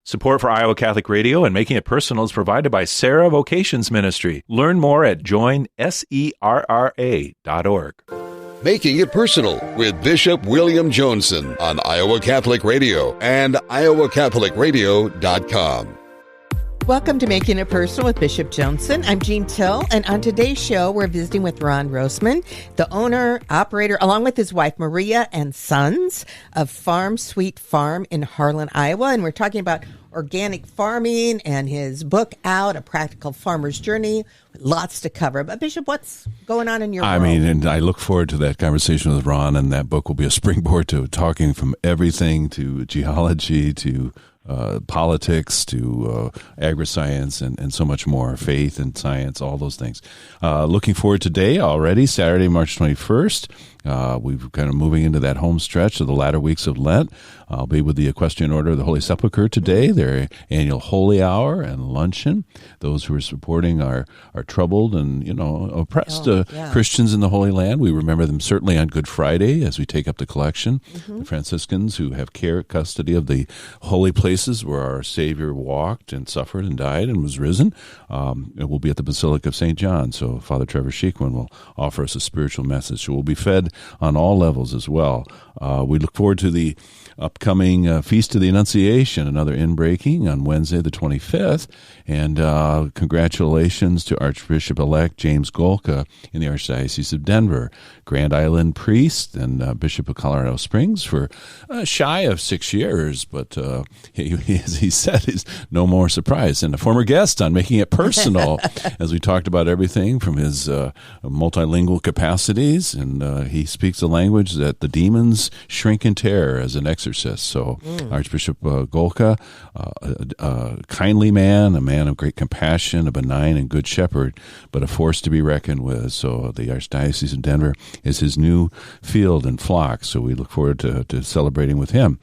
Support for Iowa Catholic Radio and Making It Personal is provided by Sarah Vocations Ministry. Learn more at joinserra.org. Making It Personal with Bishop William Joensen on Iowa Catholic Radio and iowacatholicradio.com. Welcome to Making It Personal with Bishop Joensen. I'm Jean Till, and on today's show, we're visiting with Ron Rosmann, the owner, operator, along with his wife Maria and sons of Farm Sweet Farm in Harlan, Iowa. And we're talking about organic farming and his book out, A Practical Farmer's Journey. Lots to cover. But Bishop, what's going on in your world? And I look forward to that conversation with Ron, and that book will be a springboard to talking from everything to geology to politics to agri-science and so much more, faith and science, all those things. Looking forward today already, Saturday, March 21st. We've kind of moving into that home stretch of the latter weeks of Lent. I'll be with the Equestrian Order of the Holy Sepulchre today, their annual Holy Hour and luncheon. Those who are supporting our troubled and, oppressed Christians in the Holy Land. We remember them certainly on Good Friday as we take up the collection. Mm-hmm. The Franciscans who have custody of the holy places where our Savior walked and suffered and died and was risen. It will be at the Basilica of St. John. So Father Trevor Sheikman will offer us a spiritual message. So we'll be fed on all levels as well. We look forward to the upcoming Feast of the Annunciation, another inbreaking on Wednesday the 25th. And congratulations to Archbishop-elect James Golka in the Archdiocese of Denver, Grand Island priest and Bishop of Colorado Springs for shy of 6 years. But as he said, he's no more surprised. And a former guest on Making It Personal, as we talked about everything from his multilingual capacities. And he speaks a language that the demons shrink in terror as an exorcist. So Archbishop Golka, a kindly man, a man of great compassion, a benign and good shepherd, but a force to be reckoned with. So the Archdiocese of Denver is his new field and flock. So we look forward to celebrating with him.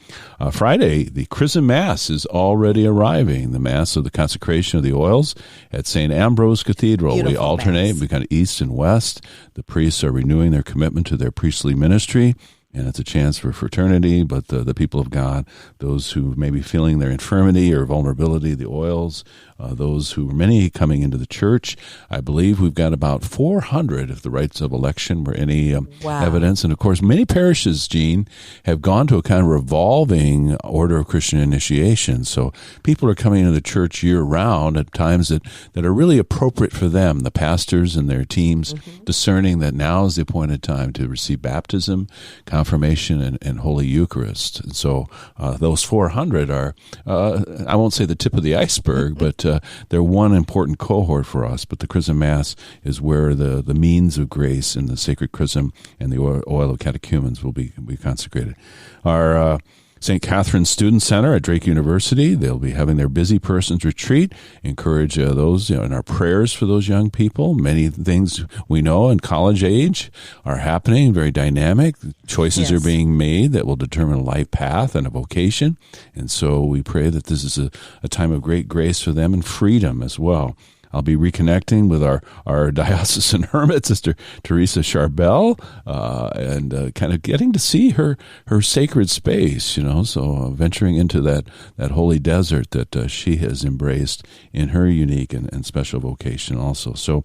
Friday, the Chrism Mass is already arriving. The Mass of the consecration of the oils at St. Ambrose Cathedral. Beautiful we alternate. Mass. We kind of east and west. The priests are renewing their commitment to their priestly ministry. And it's a chance for fraternity, but the people of God, those who may be feeling their infirmity or vulnerability, the oils, those who are many coming into the church. I believe we've got about 400 if the rights of election were any evidence. And, of course, many parishes, Jean, have gone to a kind of revolving order of Christian initiation. So people are coming into the church year-round at times that are really appropriate for them, the pastors and their teams, discerning that now is the appointed time to receive baptism, confirmation, and Holy Eucharist. And so those 400 are, I won't say the tip of the iceberg, but they're one important cohort for us. But the Chrism Mass is where the means of grace in the sacred chrism and the oil of catechumens will be consecrated. Our St. Catherine's Student Center at Drake University, they'll be having their Busy Persons Retreat. Encourage those in our prayers for those young people. Many things we know in college age are happening, very dynamic. Choices are being made that will determine a life path and a vocation. And so we pray that this is a time of great grace for them and freedom as well. I'll be reconnecting with our diocesan hermit, Sister Teresa Charbel, and kind of getting to see her sacred space, so venturing into that holy desert that she has embraced in her unique and special vocation also. So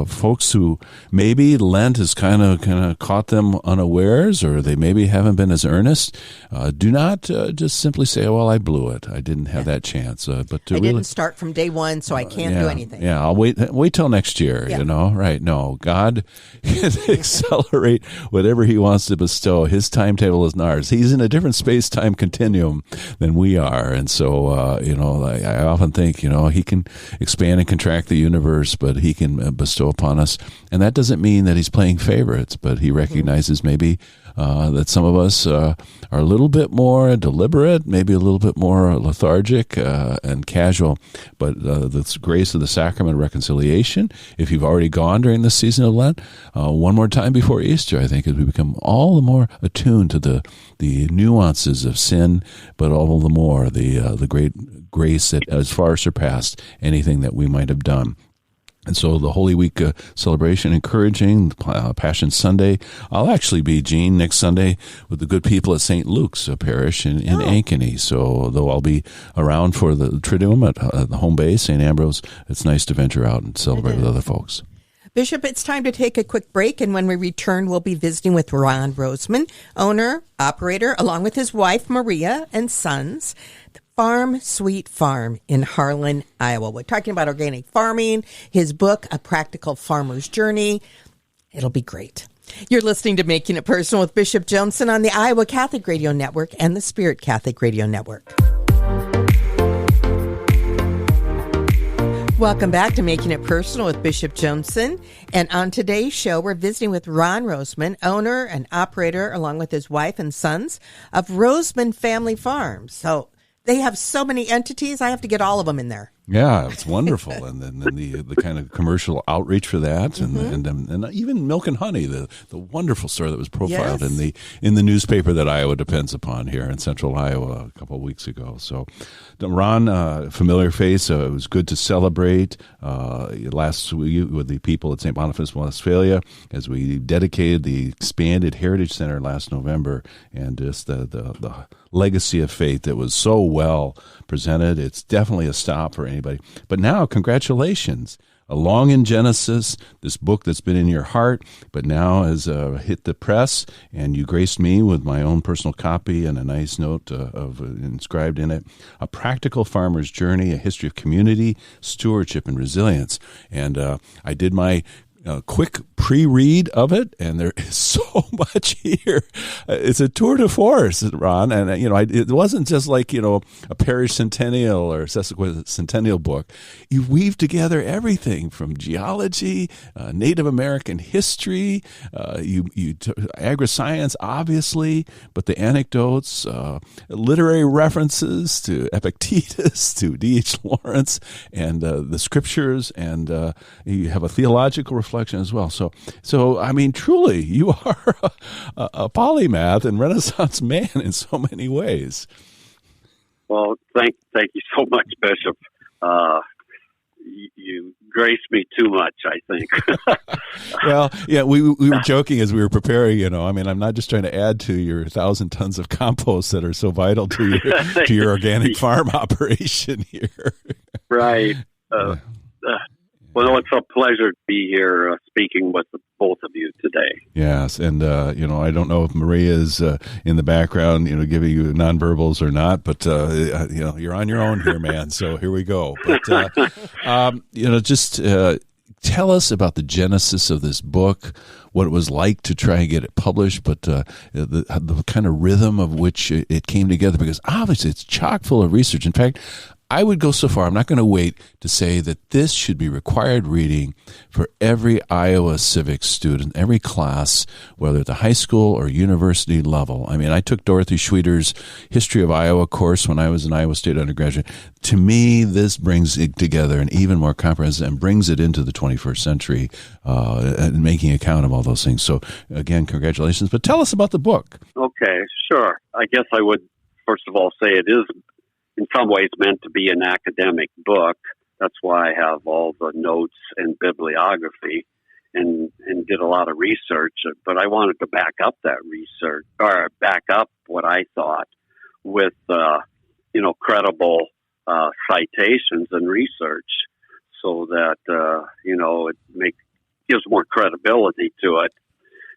folks who maybe Lent has kind of caught them unawares, or they maybe haven't been as earnest, do not just simply say, oh, well, I blew it. I didn't have that chance. But I didn't start from day one, so I can't do anything. Yeah, I'll wait till next year, right? No, God can accelerate whatever he wants to bestow. His timetable is not ours. He's in a different space-time continuum than we are. And so, I often think, he can expand and contract the universe, but he can bestow upon us. And that doesn't mean that he's playing favorites, but he recognizes maybe that some of us are a little bit more deliberate, maybe a little bit more lethargic and casual. But the grace of the sacrament of reconciliation, if you've already gone during the season of Lent, one more time before Easter, I think, as we become all the more attuned to the nuances of sin, but all the more the great grace that has far surpassed anything that we might have done. And so the Holy Week celebration, encouraging, Passion Sunday. I'll actually be, Gene, next Sunday with the good people at St. Luke's Parish in Ankeny. So though I'll be around for the Triduum at the home base, St. Ambrose, it's nice to venture out and celebrate with other folks. Bishop, it's time to take a quick break, and when we return, we'll be visiting with Ron Rosmann, owner, operator, along with his wife, Maria, and sons, the Farm Sweet Farm in Harlan, Iowa. We're talking about organic farming, his book, A Practical Farmer's Journey. It'll be great. You're listening to Making It Personal with Bishop Joensen on the Iowa Catholic Radio Network and the Spirit Catholic Radio Network. Welcome back to Making It Personal with Bishop Joensen. And on today's show, we're visiting with Ron Rosmann, owner and operator, along with his wife and sons, of Rosmann Family Farms. So they have so many entities, I have to get all of them in there. Yeah, it's wonderful, and then the kind of commercial outreach for that, and even Milk and Honey, the wonderful story that was profiled in the newspaper that Iowa depends upon here in Central Iowa a couple of weeks ago. So, Ron, familiar face. It was good to celebrate last week with the people at St. Boniface, Westphalia, as we dedicated the expanded Heritage Center last November, and just the legacy of faith that was so well presented. It's definitely a stop for anybody. But now, congratulations. Along in Genesis, this book that's been in your heart, but now has hit the press, and you graced me with my own personal copy and a nice note of inscribed in it, A Practical Farmer's Journey, a History of Community, Stewardship, and Resilience. And I did my quick pre-read of it, and there is so much here. It's a tour de force, Ron, and it wasn't just like a parish centennial or sesquicentennial book. You weave together everything from geology, Native American history, agri-science, obviously, but the anecdotes, literary references to Epictetus, to D.H. Lawrence, and the scriptures, and you have a theological reflection as well. So I mean, truly, you are a polymath and Renaissance man in so many ways. Well, thank you so much, Bishop. You graced me too much, I think. Well, yeah, we were joking as we were preparing. I mean, I'm not just trying to add to your 1,000 tons of compost that are so vital to your organic farm operation here. Right. Well, it's a pleasure to be here speaking with both of you today. Yes, and I don't know if Maria is in the background, giving you nonverbals or not, but you're on your own here, man. So here we go. But just tell us about the genesis of this book, what it was like to try and get it published, but the kind of rhythm of which it came together, because obviously it's chock full of research. In fact, I would go so far, I'm not going to wait to say that this should be required reading for every Iowa civics student, every class, whether at the high school or university level. I mean, I took Dorothy Schweiter's History of Iowa course when I was an Iowa State undergraduate. To me, this brings it together and even more comprehensive and brings it into the 21st century and making account of all those things. So, again, congratulations. But tell us about the book. Okay, sure. I guess I would, first of all, say it is in some ways meant to be an academic book. That's why I have all the notes and bibliography and did a lot of research. But I wanted to back up that research, or back up what I thought with, credible citations and research, so that, it gives more credibility to it.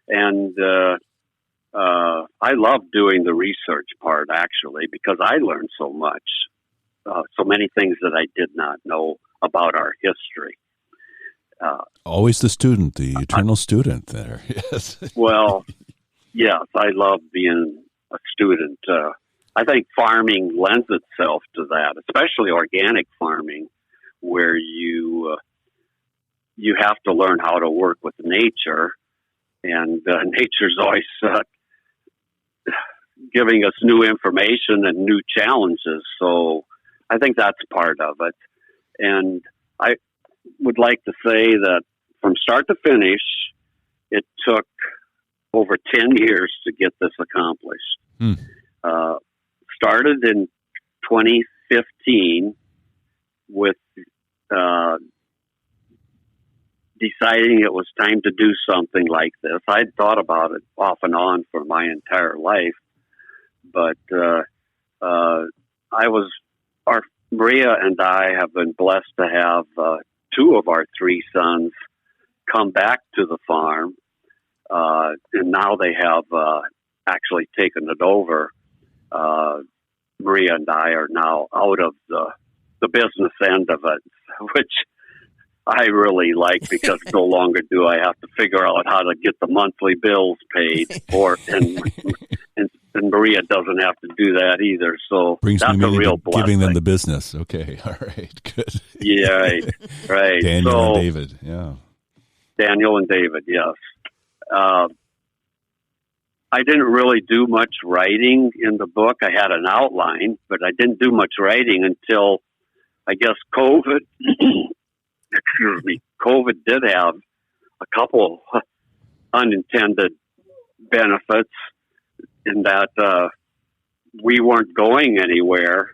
And I love doing the research part, actually, because I learned so much, so many things that I did not know about our history. Always the student, the eternal student there. Yes. Well, yes, I love being a student. I think farming lends itself to that, especially organic farming, where you have to learn how to work with nature, and nature's always giving us new information and new challenges. So I think that's part of it. And I would like to say that from start to finish, it took over 10 years to get this accomplished. Started in 2015 with deciding it was time to do something like this. I'd thought about it off and on for my entire life, but Maria and I have been blessed to have two of our three sons come back to the farm, and now they have actually taken it over. Maria and I are now out of the business end of it, which I really like, because no longer do I have to figure out how to get the monthly bills paid, and Maria doesn't have to do that either. So that's a real blessing. Giving them the business. Okay, all right, good. Yeah, right. Daniel and David. Yeah, Daniel and David. Yes. I didn't really do much writing in the book. I had an outline, but I didn't do much writing until, I guess, COVID. Excuse me. COVID did have a couple unintended benefits in that we weren't going anywhere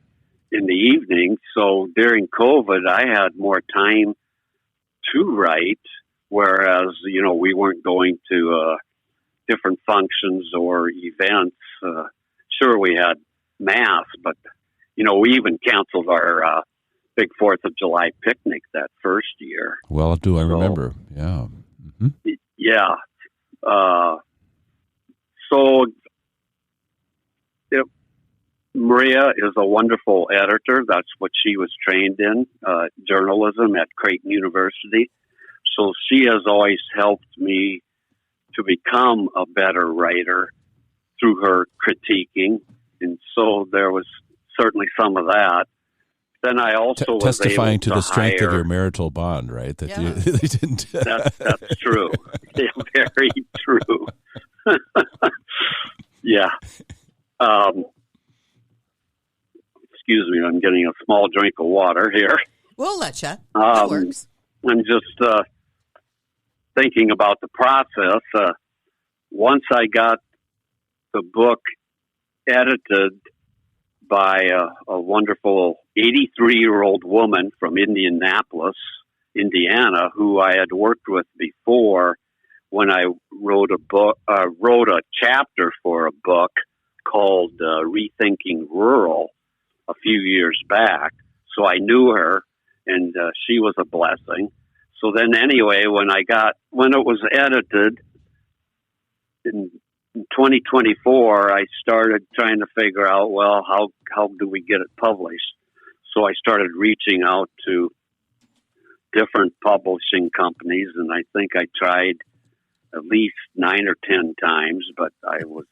in the evening. So during COVID, I had more time to write, whereas, we weren't going to different functions or events. Sure, we had Mass, but, we even canceled our big 4th of July picnic that first year. Well, do I remember? Yeah. Mm-hmm. Yeah. Maria is a wonderful editor. That's what she was trained in, journalism at Creighton University. So she has always helped me to become a better writer through her critiquing. And so there was certainly some of that. Then I also was testifying able to the strength hire, of your marital bond, right? That yeah. you didn't. That's true. Yeah, very true. Yeah. Excuse me, I'm getting a small drink of water here. We'll let you. That works. I'm just thinking about the process. Once I got the book edited by a wonderful 83-year-old woman from Indianapolis, Indiana, who I had worked with before when I wrote a chapter for a book called Rethinking Rural a few years back. So I knew her, and she was a blessing. So then anyway, when it was edited in 2024, I started trying to figure out, well, how do we get it published? So I started reaching out to different publishing companies, and I think I tried at least 9 or 10 times, but I was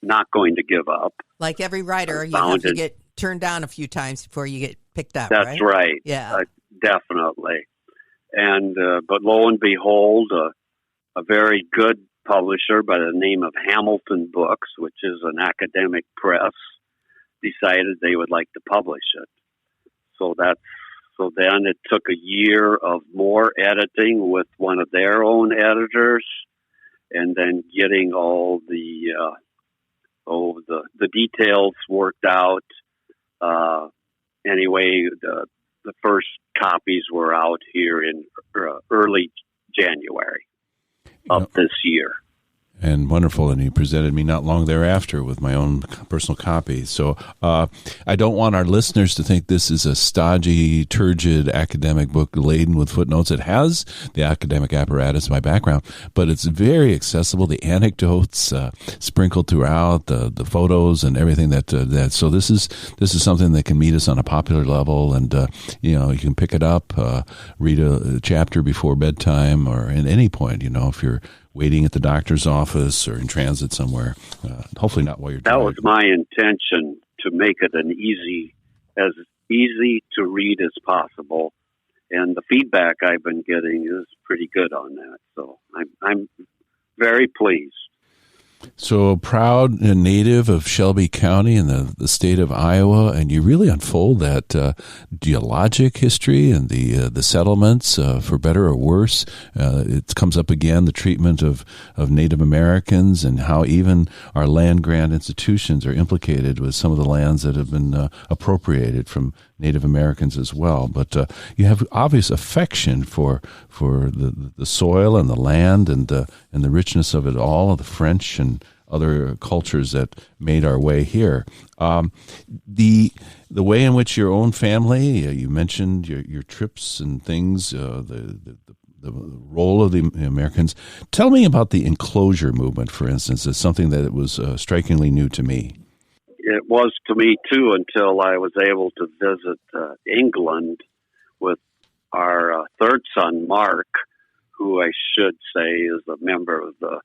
not going to give up. Like every writer, you have to get turned down a few times before you get picked up. That's right. Yeah, definitely. And but lo and behold, a very good publisher by the name of Hamilton Books, which is an academic press, decided they would like to publish it. So then it took a year of more editing with one of their own editors, and then getting all the details worked out. Anyway, the first copies were out here in early January of this year. And wonderful, and he presented me not long thereafter with my own personal copy. So I don't want our listeners to think this is a stodgy, turgid academic book laden with footnotes. It has the academic apparatus, my background, but it's very accessible. The anecdotes sprinkled throughout, the photos and everything that. So this is something that can meet us on a popular level, and you can pick it up, read a chapter before bedtime, or at any point. If you're waiting at the doctor's office or in transit somewhere. Hopefully not while you're driving. That was my intention, to make it as easy to read as possible. And the feedback I've been getting is pretty good on that. So I'm very pleased. So a proud native of Shelby County in the state of Iowa, and you really unfold that geologic history and the settlements, for better or worse. It comes up again, the treatment of Native Americans and how even our land-grant institutions are implicated with some of the lands that have been appropriated from Native Americans as well. But you have obvious affection for the soil and the land and the richness of it all, of the French and other cultures that made our way here. The way in which your own family, you mentioned your trips and things, the role of the Americans. Tell me about the enclosure movement, for instance. It's something that was strikingly new to me. It was to me, too, until I was able to visit England with our third son, Mark, who I should say is a member of the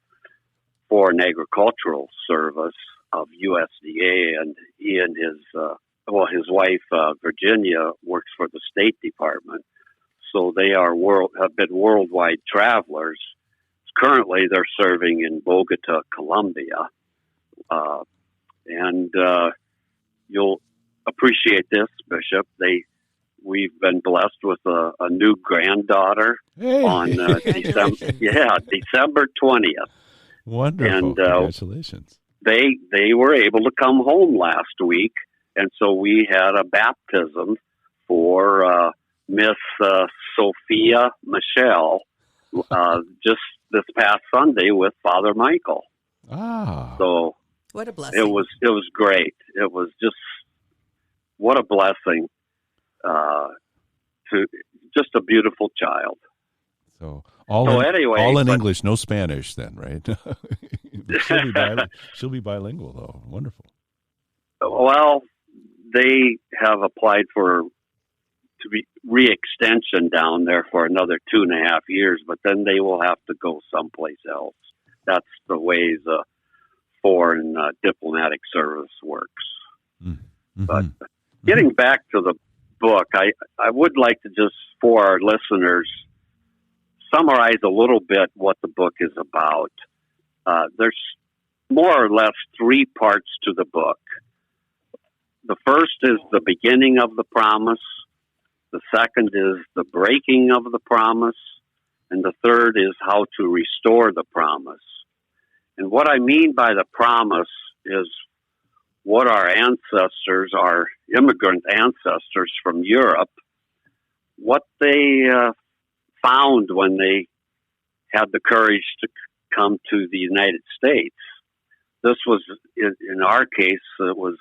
Foreign Agricultural Service of USDA, and he and his wife, Virginia, works for the State Department. So they have been worldwide travelers. Currently, they're serving in Bogota, Colombia. And you'll appreciate this, Bishop. We've been blessed with a new granddaughter on December 20th. Wonderful! And congratulations. They were able to come home last week, and so we had a baptism for Miss Sophia Michelle just this past Sunday with Father Michael. So. What a blessing. It was great. It was just, what a blessing to just a beautiful child. So all in English, no Spanish then, right? She'll be bilingual, though. Wonderful. Well, they have applied to be re-extension down there for another 2.5 years, but then they will have to go someplace else. That's the way the foreign diplomatic service works. Mm-hmm. But getting back to the book, I would like to just, for our listeners, summarize a little bit what the book is about. There's more or less 3 parts to the book. The first is the beginning of the promise. The second is the breaking of the promise. And the third is how to restore the promise. And what I mean by the promise is what our ancestors, our immigrant ancestors from Europe, what they found when they had the courage to come to the United States. This was, in our case, it was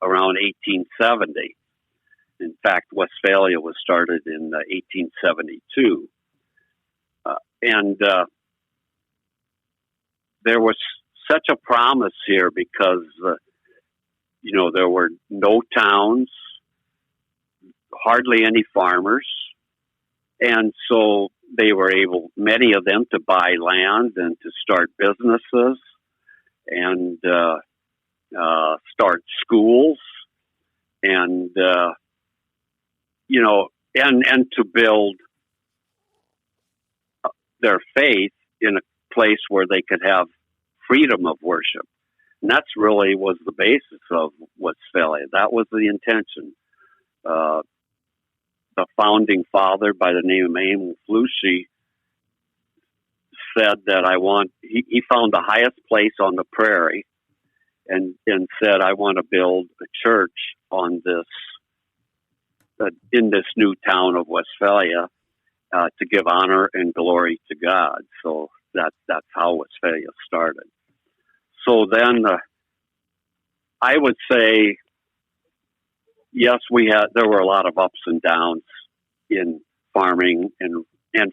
around 1870. In fact, Westphalia was started in 1872. And there was such a promise here because, there were no towns, hardly any farmers. And so they were able, many of them, to buy land and to start businesses and start schools and, and to build their faith in a place where they could have freedom of worship. And that's really was the basis of Westphalia. That was the intention. The founding father by the name of Emil Flusy said that he found the highest place on the prairie and said, I want to build a church on this, in this new town of Westphalia, to give honor and glory to God. So that's how Westphalia started. So then I would say, yes, there were a lot of ups and downs in farming and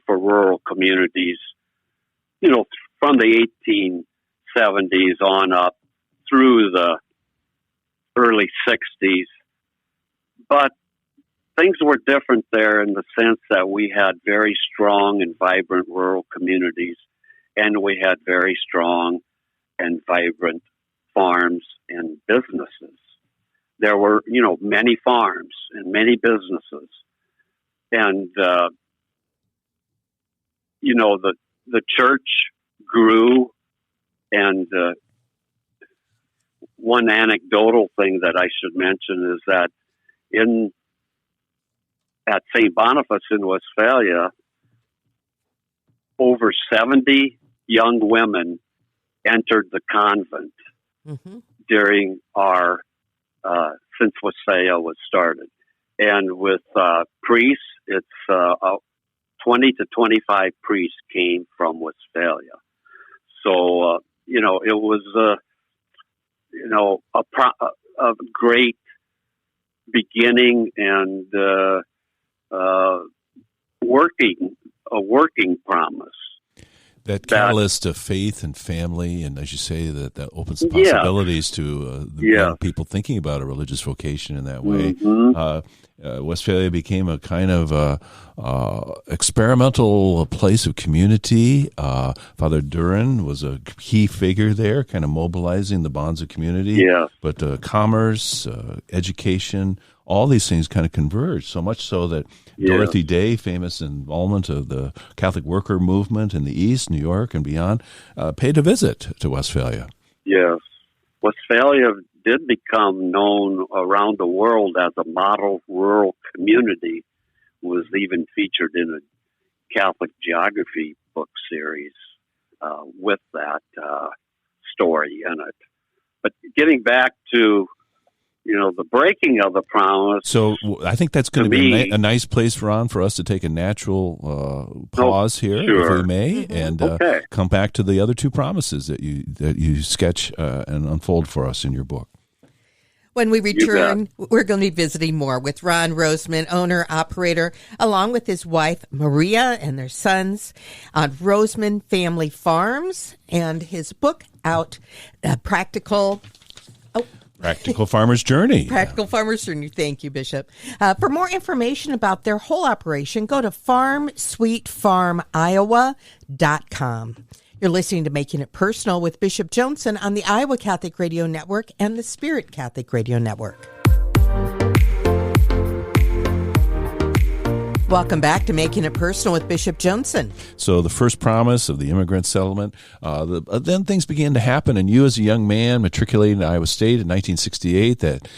for rural communities, from the 1870s on up through the early 60s. But things were different there in the sense that we had very strong and vibrant rural communities, and we had very strong and vibrant farms and businesses. There were, many farms and many businesses. And, the church grew and one anecdotal thing that I should mention is that at St. Boniface in Westphalia, over 70 young women entered the convent during our since Westphalia was started, and with priests, it's 20 to 25 priests came from Westphalia. So it was a great beginning and a working promise. That catalyst of faith and family, and as you say, that opens the possibilities to the young people thinking about a religious vocation in that way. Westphalia became a kind of experimental place of community. Father Duran was a key figure there, kind of mobilizing the bonds of community. Yeah. But commerce, education, all these things kind of converged, so much so that Dorothy Day, famous involvement of the Catholic worker movement in the East, New York and beyond, paid a visit to Westphalia. Yes. Westphalia did become known around the world as a model rural community, was even featured in a Catholic geography book series with that story in it. But getting back to the breaking of the promise. So I think that's going to be a nice place, Ron, for us to take a natural pause here, if we may, and come back to the other two promises that you sketch and unfold for us in your book. When we return, we're going to be visiting more with Ron Rosmann, owner-operator, along with his wife, Maria, and their sons on Rosmann Family Farms, and his book out, Practical Farmer's Journey. Practical Farmer's Journey. Thank you, Bishop. For more information about their whole operation, go to farmsweetfarmiowa.com. You're listening to Making It Personal with Bishop Joensen on the Iowa Catholic Radio Network and the Spirit Catholic Radio Network. Welcome back to Making It Personal with Bishop Joensen. So the first promise of the immigrant settlement, then things began to happen, and you as a young man matriculated in Iowa State in 1968, that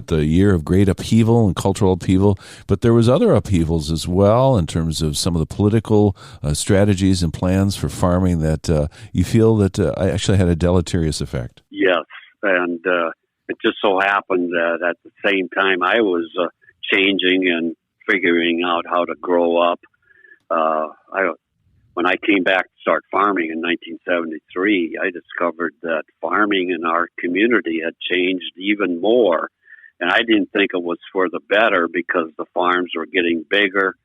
the year of great upheaval and cultural upheaval, but there was other upheavals as well in terms of some of the political strategies and plans for farming that you feel that actually had a deleterious effect. Yes, and it just so happened that at the same time I was changing and figuring out how to grow up. When I came back to start farming in 1973, I discovered that farming in our community had changed even more. And I didn't think it was for the better because the farms were getting bigger,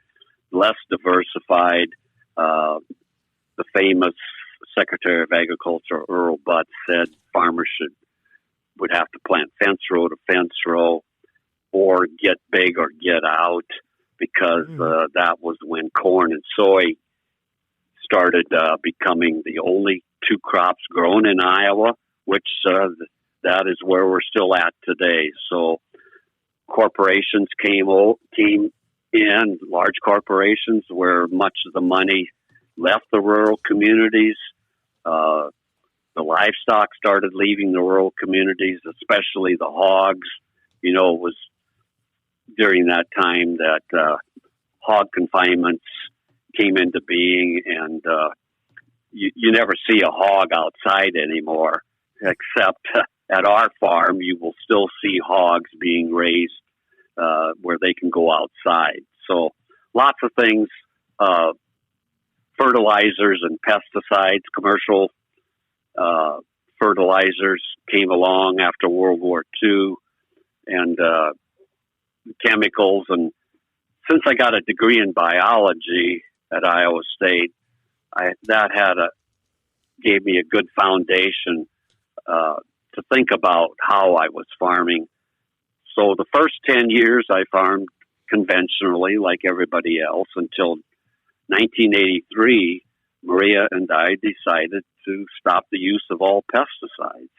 less diversified. The famous Secretary of Agriculture, Earl Butz, said farmers would have to plant fence row to fence row or get big or get out, because that was when corn and soy started becoming the only two crops grown in Iowa, which that is where we're still at today. So corporations came in, large corporations, where much of the money left the rural communities. The livestock started leaving the rural communities, especially the hogs. It was during that time that hog confinements came into being, and you never see a hog outside anymore, except at our farm you will still see hogs being raised where they can go outside. So lots of things, fertilizers and pesticides, commercial fertilizers came along after World War II, and chemicals. And since I got a degree in biology at Iowa State, gave me a good foundation to think about how I was farming. So the first 10 years I farmed conventionally like everybody else until 1983, Maria and I decided to stop the use of all pesticides.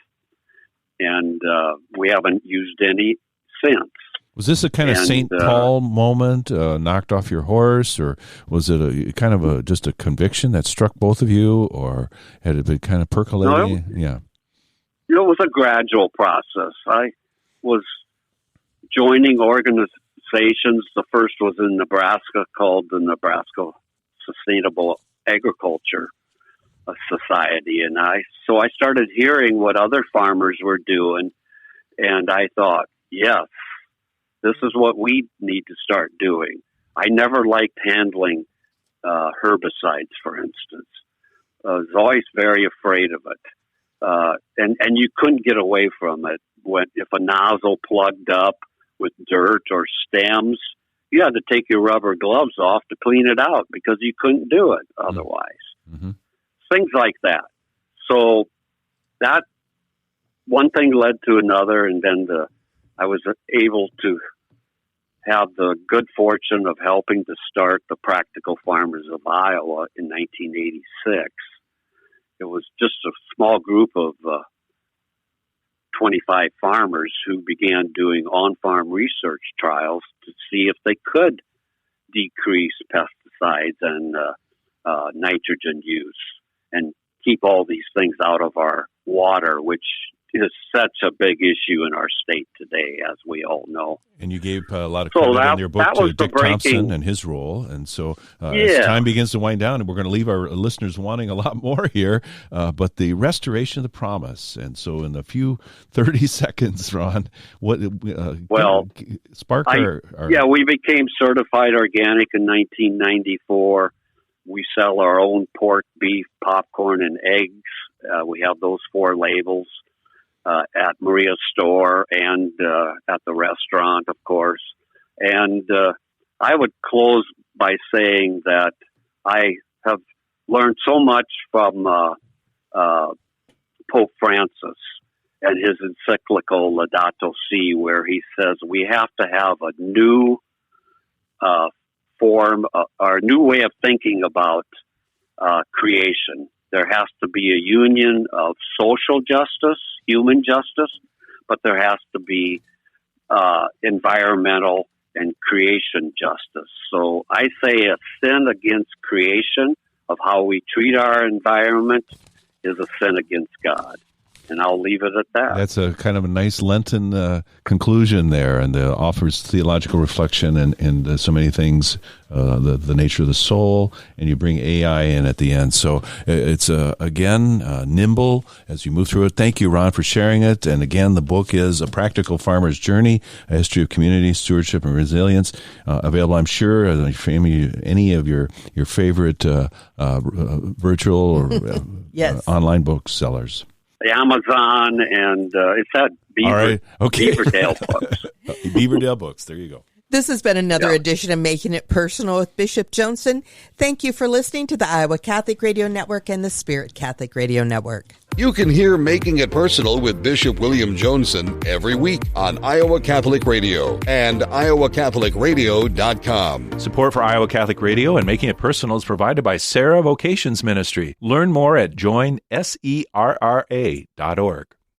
And we haven't used any since. Was this a kind of St. Paul moment, knocked off your horse, or was it a kind of just a conviction that struck both of you, or had it been kind of percolating? No, it was a gradual process. I was joining organizations. The first was in Nebraska called the Nebraska Sustainable Agriculture Society. And so I started hearing what other farmers were doing. And I thought, yes, this is what we need to start doing. I never liked handling herbicides, for instance. I was always very afraid of it. And you couldn't get away from it. If a nozzle plugged up with dirt or stems, you had to take your rubber gloves off to clean it out because you couldn't do it otherwise. Mm-hmm. Things like that. So that one thing led to another, and then I was able to have the good fortune of helping to start the Practical Farmers of Iowa in 1986. It was just a small group of 25 farmers who began doing on-farm research trials to see if they could decrease pesticides and nitrogen use and keep all these things out of our water, which is such a big issue in our state today, as we all know. And you gave a lot of credit in your book to Dick Thompson and his role. And so as time begins to wind down, and we're going to leave our listeners wanting a lot more here, but the restoration of the promise. And so in a few 30 seconds, Ron, what spark our... Yeah, we became certified organic in 1994. We sell our own pork, beef, popcorn, and eggs. We have those 4 labels. At Maria's store and at the restaurant, of course. And I would close by saying that I have learned so much from Pope Francis and his encyclical Laudato Si, where he says we have to have a new form or a new way of thinking about creation. There has to be a union of social justice, human justice, but there has to be environmental and creation justice. So I say a sin against creation of how we treat our environment is a sin against God. And I'll leave it at that. That's a kind of a nice Lenten conclusion there, and offers theological reflection and so many things, the nature of the soul, and you bring AI in at the end. So it's, again, nimble as you move through it. Thank you, Ron, for sharing it. And again, the book is A Practical Farmer's Journey, A History of Community, Stewardship, and Resilience. Available, I'm sure, any of your favorite virtual or online booksellers. Amazon, and it's at Beaverdale Books. Beaverdale Books. There you go. This has been another edition of Making It Personal with Bishop Joensen. Thank you for listening to the Iowa Catholic Radio Network and the Spirit Catholic Radio Network. You can hear Making It Personal with Bishop William Joensen every week on Iowa Catholic Radio and iowacatholicradio.com. Support for Iowa Catholic Radio and Making It Personal is provided by Sarah Vocations Ministry. Learn more at joinserra.org.